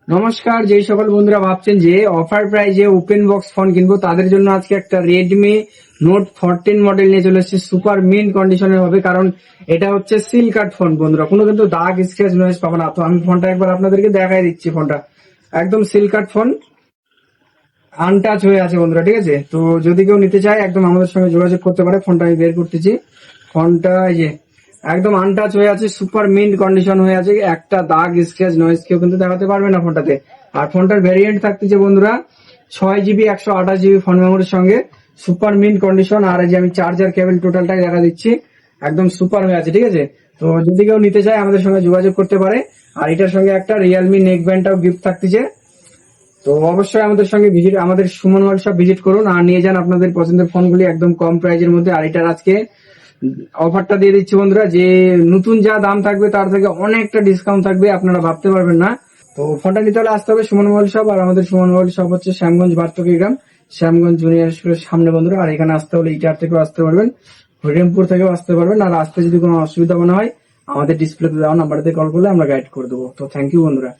নমস্কার। যেই সকল বন্ধুরা ভাবছেন যে অফার প্রাইজে ওপেন বক্স ফোন কিনবো তাদের জন্য আজকে একটা রেডমি নোট 14 মডেল নিয়ে চলে এসেছে। সুপার মিন্ট কন্ডিশনের হবে, কারণ এটা হচ্ছে সিল কাট ফোন বন্ধুরা, কোনো কিন্তু দাগ স্ক্র্যাচ নয়েজ পাবে না। তো আমি ফোনটা একবার আপনাদেরকে দেখাই দিচ্ছি। ফোনটা একদম সিল কাট ফোন, আনটাচ হয়ে আছে বন্ধুরা, ঠিক আছে। তো যদি কেউ নিতে চায় একদম আমাদের সঙ্গে যোগাযোগ করতে পারে। ফোনটা আমি বের করতেছি। ফোনটা এই যে একদম আনটাচ হয়ে আছে, সুপার মিন্ট কন্ডিশন হয়ে আছে, একটা দাগ স্ক্র্যাচ নয়েজ কেউ কিন্তু দেখাতে পারবে না ফোনটাতে। আর ফোনটার ভ্যারিয়েন্ট থাকতেছে বন্ধুরা 6 GB 128 GB ফোন মেমোরির সঙ্গে, সুপার মিন্ট কন্ডিশন। আর এই যে আমি চার্জার কেবল টোটালটাই দেখা দিচ্ছি, একদম সুপার হয়ে আছে, ঠিক আছে। তো যদি কেউ নিতে চায় আমাদের সঙ্গে যোগাযোগ করতে পারে। আর এটার সঙ্গে একটা রিয়েলমি নেক ব্যান্ডটাও গিফট থাকতেছে। তো অবশ্যই আমাদের সঙ্গে আমাদের সুমন মোবাইল শপ ভিজিট করুন আর নিয়ে যান আপনাদের পছন্দের ফোনগুলি একদম কম প্রাইজের মধ্যে। আর এটার আজকে অফারটা দিয়ে দিচ্ছি বন্ধুরা, যে নতুন যা দাম থাকবে তার থেকে অনেকটা ডিসকাউন্ট থাকবে, আপনারা ভাবতে পারবেন না। তো ফোনটা নিতে হলে আসতে হবে সুমন মোবাইল শপ। আর আমাদের সুমন মোবাইল শপ হচ্ছে শ্যামগঞ্জ বার্তকি গ্রাম, শ্যামগঞ্জ জুনিয়র স্কুলের সামনে বন্ধুরা। আর এখানে আসতে হলে ইটার থেকেও আসতে পারবেন, হরিরামপুর থেকেও আসতে পারবেন। আর আসতে যদি কোনো অসুবিধা মনে হয় আমাদের ডিসপ্লেতে দেওয়া নাম্বারতে কল করলে আমরা গাইড করে দেবো। তো থ্যাংক ইউ বন্ধুরা।